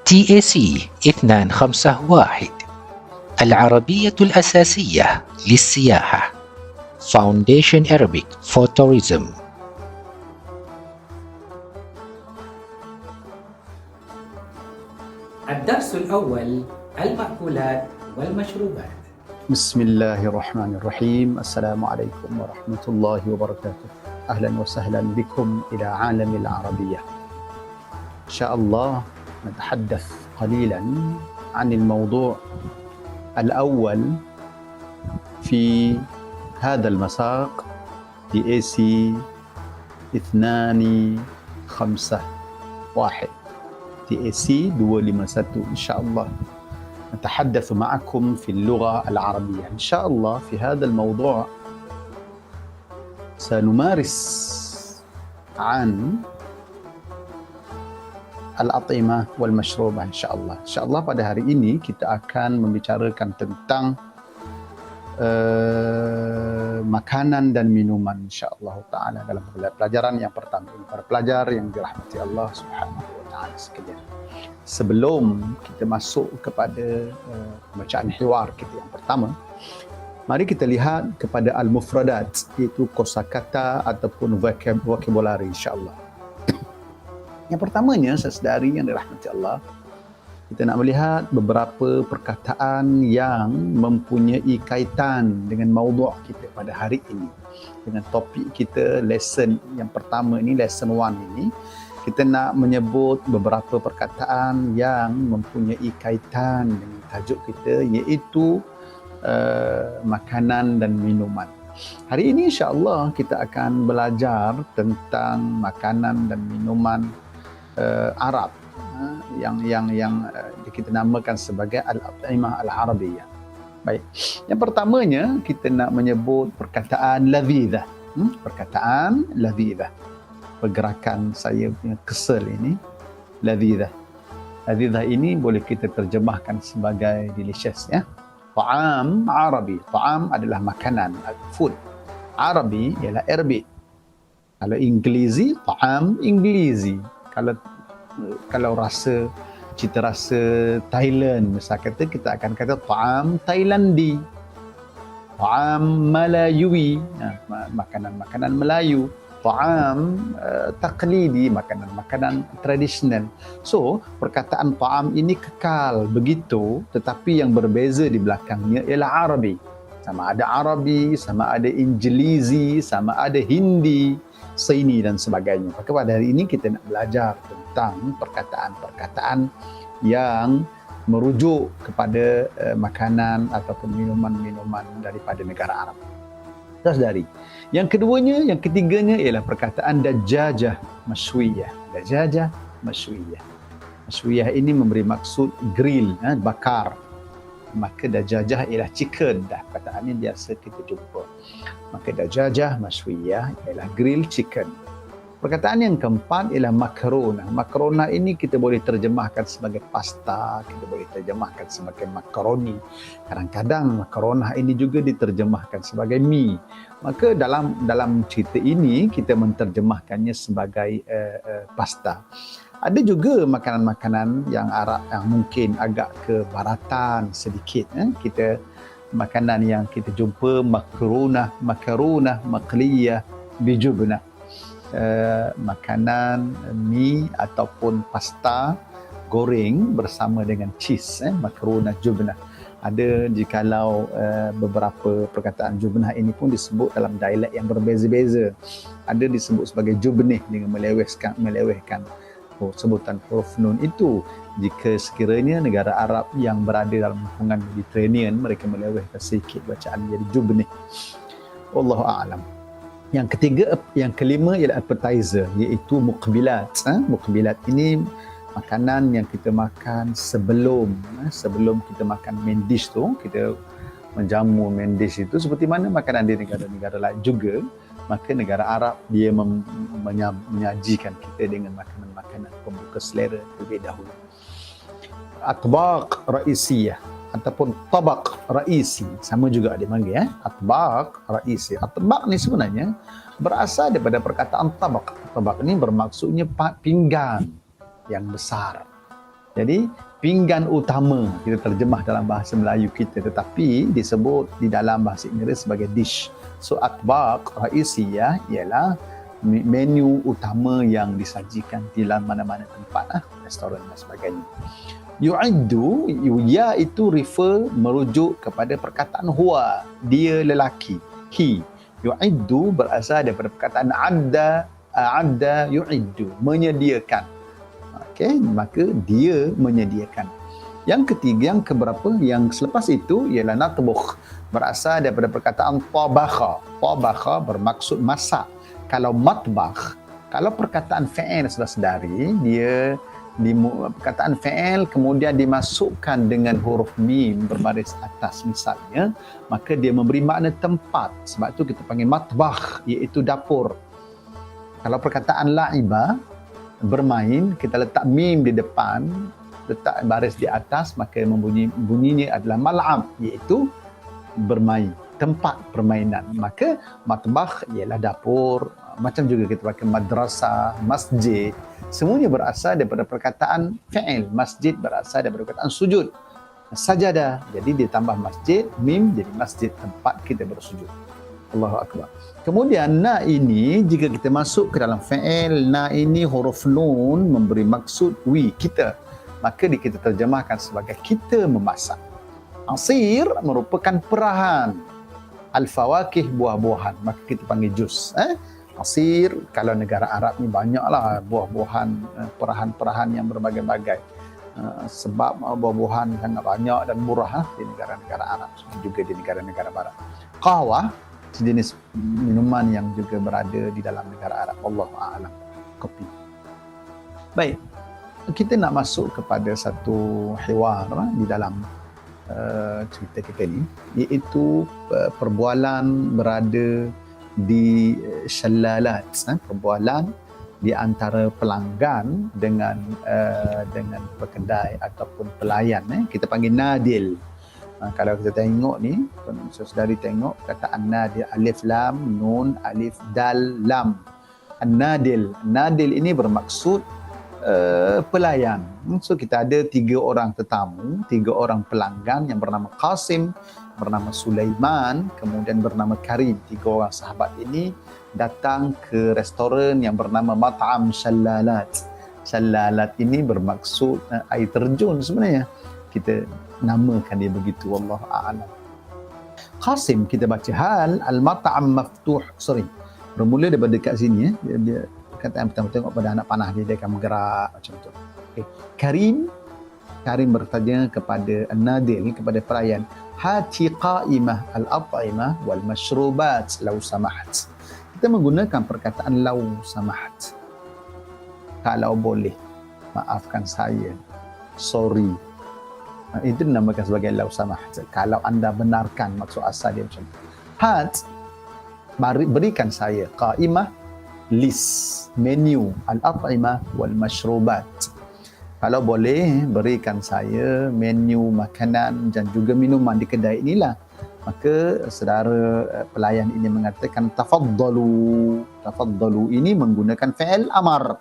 TAC 251 العربية الأساسية للسياحة Foundation Arabic for Tourism. الدرس الأول: المأكولات والمشروبات. بسم الله الرحمن الرحيم. السلام عليكم ورحمة الله وبركاته. أهلا وسهلا بكم إلى عالم العربية. إن شاء الله نتحدث قليلا عن الموضوع الأول في هذا المساق TAC 251 TAC 251 إن شاء الله نتحدث معكم في اللغة العربية. إن شاء الله في هذا الموضوع سنمارس عن al-atimah wal mashrubah insya-Allah. Insya-Allah pada hari ini kita akan membicarakan tentang makanan dan minuman insya-Allah taala dalam pelajaran yang pertama ini. Para pelajar yang dirahmati Allah Subhanahu wa taala sekalian. Sebelum kita masuk kepada pembacaan hiwar kita yang pertama, mari kita lihat kepada al-mufradat, iaitu kosakata ataupun vocabulary insya-Allah. Yang pertamanya, saudari yang dirahmati Allah, kita nak melihat beberapa perkataan yang mempunyai kaitan dengan maudhu' kita pada hari ini. Dengan topik kita, lesson yang pertama ini, lesson 1 ini, kita nak menyebut beberapa perkataan yang mempunyai kaitan dengan tajuk kita, iaitu makanan dan minuman. Hari ini insya-Allah kita akan belajar tentang makanan dan minuman Arab yang kita namakan sebagai al-atimah al-arabiyah. Baik. Yang pertamanya kita nak menyebut perkataan ladhidah. Perkataan ladhidah. Pergerakan saya punya kesel ini ladhidah. Ladhidah ini boleh kita terjemahkan sebagai delicious ya. Ta'am Arabi. Ta'am adalah makanan, food. Arabi ialah Arabic. Kalau Inggerisy, ta'am Inggerisy. Kalau rasa cita rasa Thailand, misal kata, kita akan kata ta'am Thailandi, ta'am Melayui, makanan Melayu, ta'am taqlidi, makanan tradisional. So, perkataan ta'am ini kekal begitu, tetapi yang berbeza di belakangnya ialah Arabi. Sama ada Arabi, sama ada Inggerisy, sama ada Hindi, Saini dan sebagainya. Maka pada hari ini kita nak belajar tentang perkataan-perkataan yang merujuk kepada makanan ataupun minuman-minuman daripada negara Arab. Saudari. Yang keduanya, yang ketiganya ialah perkataan dajjajah mashwiyah. Dajjajah mashwiyah. Mashwiyah ini memberi maksud grill, bakar. Maka dajjajah ialah chicken, dah perkataan ini biasa kita jumpa. Maka dajjajah mashwiyah ialah grill chicken. Perkataan yang keempat ialah makarona. Makarona ini kita boleh terjemahkan sebagai pasta, kita boleh terjemahkan sebagai makaroni. Kadang-kadang makarona ini juga diterjemahkan sebagai mie. Maka dalam cerita ini kita menterjemahkannya sebagai pasta. Ada juga makanan-makanan yang Arab yang mungkin agak kebaratan sedikit. Kita makanan yang kita jumpa makarona, maqliyah bijubnah. Makanan mie ataupun pasta goreng bersama dengan cheese, makarona jubnah. Ada jikalau beberapa perkataan jubnah ini pun disebut dalam dialek yang berbeza-beza. Ada disebut sebagai jubnih dengan melewehkan sebutan huruf nun itu. Jika sekiranya negara Arab yang berada dalam lingkungan Mediterranean, mereka melewehkan sedikit bacaan menjadi jubnih. Wallahu a'lam. Yang kelima ialah appetizer, iaitu muqbilat. Muqbilat ini makanan yang kita makan sebelum kita makan main dish tu, kita menjamu main dish itu seperti mana makanan di negara-negara lain juga. Maka negara Arab dia menyajikan kita dengan makanan-makanan pembuka selera terlebih dahulu. Atbaq raisiyah ataupun tabaq raisi, sama juga dia panggil atbaq raisi. Atbaq ni sebenarnya berasal daripada perkataan tabaq. Tabaq ni bermaksudnya pinggan yang besar. Jadi pinggan utama kita terjemah dalam bahasa Melayu kita, tetapi disebut di dalam bahasa Inggeris sebagai dish. So atbaq raisiyah ialah menu utama yang disajikan di dalam mana-mana tempat, restoran dan sebagainya. Yu'iddu, ya itu merujuk kepada perkataan huwa, dia lelaki, he. Yu'iddu berasal daripada perkataan adda yu'iddu, menyediakan. Okey, maka dia menyediakan. Yang ketiga, yang keberapa, yang selepas itu ialah natbukh, berasal daripada perkataan tabakha. Tabakha bermaksud masak. Kalau matbakh, kalau perkataan fi'il sudah sedari, dia di perkataan fi'il kemudian dimasukkan dengan huruf mim berbaris atas misalnya, maka dia memberi makna tempat. Sebab tu kita panggil matbakh, iaitu dapur. Kalau perkataan la'iba, bermain, kita letak mim di depan, letak baris di atas, maka bunyinya adalah mal'ab, iaitu bermain, tempat permainan. Maka matbakh ialah dapur. Macam juga kita pakai madrasah, masjid, semuanya berasal daripada perkataan fi'il. Masjid berasal daripada perkataan sujud, sajadah, jadi ditambah masjid, mim jadi masjid, tempat kita bersujud. Allahu Akbar. Kemudian na ini, jika kita masuk ke dalam fi'il, na ini huruf nun memberi maksud we, kita, maka kita terjemahkan sebagai kita memasak. Asir merupakan perahan, al-fawakih buah-buahan, maka kita panggil jus. Asir, kalau negara Arab ni banyaklah buah-buahan, perahan-perahan yang berbagai-bagai. Sebab buah-buahan sangat banyak dan murah di negara-negara Arab, juga di negara-negara Barat. Qahwah, sejenis minuman yang juga berada di dalam negara Arab. Wallahu a'lam. Kopi. Baik, kita nak masuk kepada satu hiwar di dalam cerita kita ni, iaitu perbualan berada di syalalat, perbualan di antara pelanggan dengan pekedai ataupun pelayan. Kita panggil nadil. Kalau kita tengok ni, saudari tengok kataan nadil, alif lam nun alif dal lam. An-nadil, nadil ini bermaksud pelayan. So kita ada 3 orang tetamu, 3 orang pelanggan yang bernama Qasim, bernama Sulaiman, kemudian bernama Karim. 3 orang sahabat ini datang ke restoran yang bernama Mat'am Shallalat. Shallalat ini bermaksud air terjun sebenarnya. Kita namakan dia begitu, wallahu a'lam. Qasim, kita baca hal al-mat'am maftuh. Bermula daripada dekat sini dia kata yang pertama, tengok pada anak panah dia akan bergerak macam tu. Okay. Karim bertanya kepada an-nadil, kepada pelayan, hati qa'imah al-at'imah wal mashrubat law samahat. Kita menggunakan perkataan law samahat. Kalau boleh, maafkan saya, sorry. Itu dinamakan sebagai law samahat. Kalau anda benarkan, maksud asal dia macam tu. Hat, berikan saya, qa'imah, list, menu, al-at'imah wal mashrubat. Kalau boleh, berikan saya menu makanan dan juga minuman di kedai inilah. Maka saudara pelayan ini mengatakan tafaddalu. Tafaddalu ini menggunakan fi'il amar.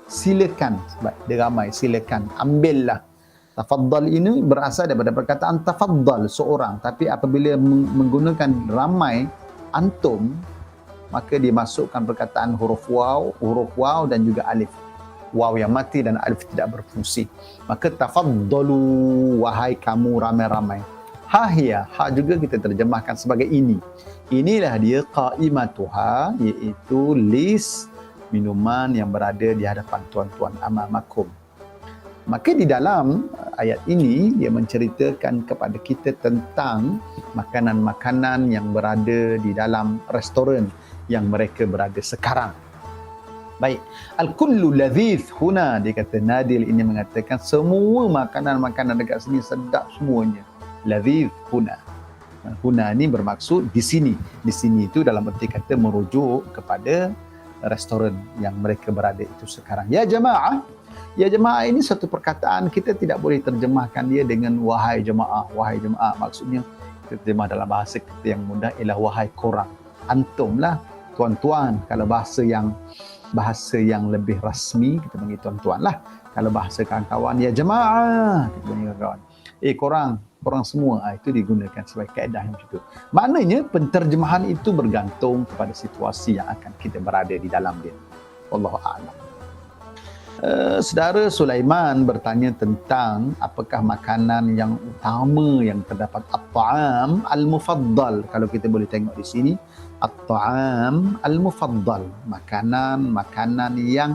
Silakan, sebab dia ramai, silakan, ambillah. Tafaddal ini berasal daripada perkataan tafaddal, seorang. Tapi apabila menggunakan ramai, antum, maka dimasukkan perkataan huruf waw dan juga alif. Waw yang mati dan alif tidak berfungsi. Maka tafaddalu, wahai kamu ramai-ramai. Hahia, ha juga kita terjemahkan sebagai ini. Inilah dia qa'imatuha, iaitu list minuman yang berada di hadapan tuan-tuan amamakum. Maka di dalam ayat ini dia menceritakan kepada kita tentang makanan-makanan yang berada di dalam restoran yang mereka berada sekarang. Baik, al-kullu ladhith huna, dia kata Nadil ini mengatakan semua makanan-makanan dekat sini sedap semuanya. Ladhith huna. Huna ni bermaksud di sini. Di sini itu dalam erti kata merujuk kepada restoran yang mereka berada itu sekarang. Ya jemaah. Ya jemaah ini satu perkataan kita tidak boleh terjemahkan dia dengan wahai jemaah. Wahai jemaah maksudnya kita terjemah dalam bahasa kita yang mudah ialah wahai korang. Antum lah, tuan-tuan. Kalau bahasa yang bahasa yang lebih rasmi kita panggil tuan-tuan lah. Kalau bahasa kawan-kawan, ya jemaah, kita panggil kawan. Korang semua, itu digunakan sebagai kaedah yang macam itu. Maknanya penterjemahan itu bergantung kepada situasi yang akan kita berada di dalam dia. Wallahu a'lam. Saudara Sulaiman bertanya tentang apakah makanan yang utama yang terdapat at-ta'am al-mufaddal. Kalau kita boleh tengok di sini, at-ta'am al-mufaddal, makanan yang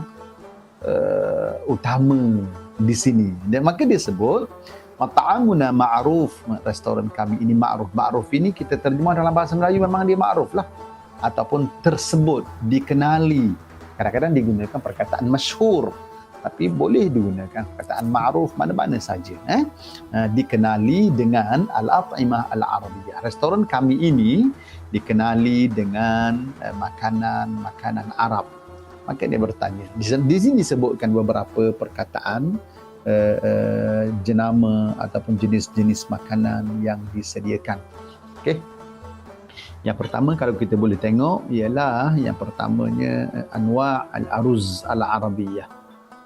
utama di sini. Dan maka dia sebut mat'amuna ma'ruf, restoran kami ini ma'ruf. Ma'ruf ini kita terjemah dalam bahasa Melayu memang dia ma'ruf lah, ataupun tersebut, dikenali. Kadang-kadang digunakan perkataan masyhur, tapi boleh digunakan perkataan ma'ruf mana-mana saja. Dikenali dengan al-at'imah al-arabiyah. Restoran kami ini dikenali dengan makanan Arab. Maka dia bertanya. Di sini disebutkan beberapa perkataan jenama ataupun jenis-jenis makanan yang disediakan. Okey. Yang pertama kalau kita boleh tengok ialah yang pertamanya anwa' al-aruz al-arabiyah.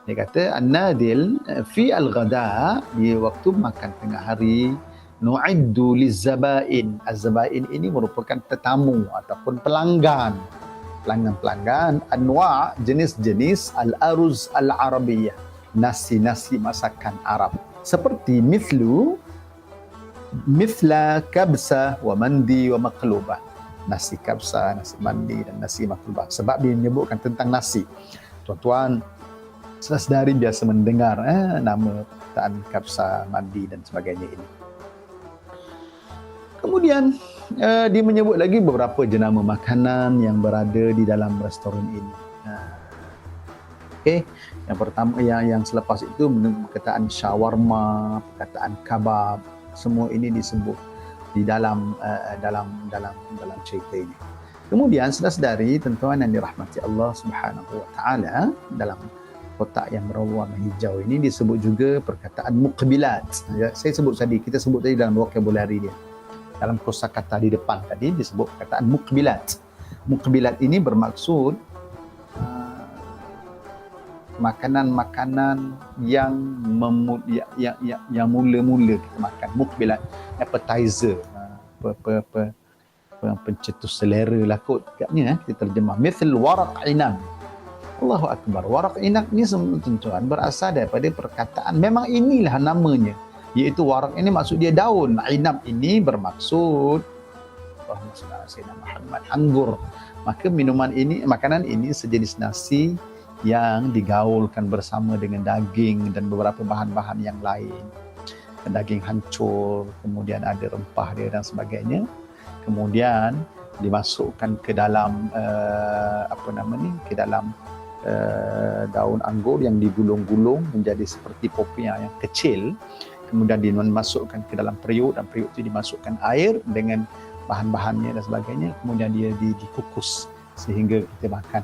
Dia kata an-nadil fi al-ghada, di waktu makan tengah hari, nu'iddu liz-zabain. Az-zabain ini merupakan tetamu ataupun pelanggan anwa' jenis-jenis al-aruz al-arabiyah, nasi-nasi masakan Arab, seperti mithla kabsa wa mandi wa maqlubah, nasi kabsa, nasi mandi dan nasi maqlubah. Sebab dia menyebutkan tentang nasi. Tuan-tuan saudari biasa mendengar nama perkataan kabsa, mandi dan sebagainya ini. Kemudian dia menyebut lagi beberapa jenama makanan yang berada di dalam restoran ini. Okey, yang pertama yang selepas itu perkataan shawarma, perkataan kabab, semua ini disebut di dalam cerita ini. Kemudian saudara-saudari tuan-tuan yang dirahmati Allah Subhanahu wa taala, dalam kotak yang berwarna hijau ini disebut juga perkataan muqbilat. Saya sebut tadi, kita sebut tadi dalam vocabulary dia. Dalam kosakata di depan tadi disebut perkataan muqbilat. Muqbilat ini bermaksud makanan-makanan yang mula-mula kita makan. Muqbilat, appetizer, pencetus selera lah kot katnya, kita terjemah. Mithl waraq inab. Allahu Akbar. Waraq inab ni semua tuan-tuan berasal daripada perkataan, memang inilah namanya, iaitu waraq ini maksud dia daun. Inab ini bermaksud Allahumma shalli ala sayyidina Muhammad, anggur. Maka minuman ini, makanan ini sejenis nasi yang digaulkan bersama dengan daging dan beberapa bahan-bahan yang lain. Daging hancur, kemudian ada rempah dia dan sebagainya. Kemudian dimasukkan ke dalam ke dalam daun anggur yang digulung-gulung menjadi seperti popiah yang kecil. Kemudian dimasukkan ke dalam periuk, dan periuk itu dimasukkan air dengan bahan-bahannya dan sebagainya. Kemudian dia dikukus sehingga kita makan.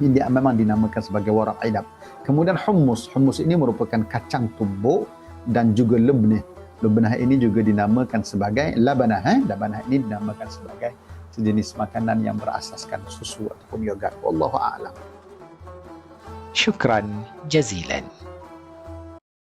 Ini dia memang dinamakan sebagai waraq inab. Kemudian hummus. Hummus ini merupakan kacang tumbuk dan juga lebnah. Lebnah ini juga dinamakan sebagai labanah. Labanah ini dinamakan sebagai sejenis makanan yang berasaskan susu ataupun yogurt. Wallahu a'lam. شكرا جزيلا.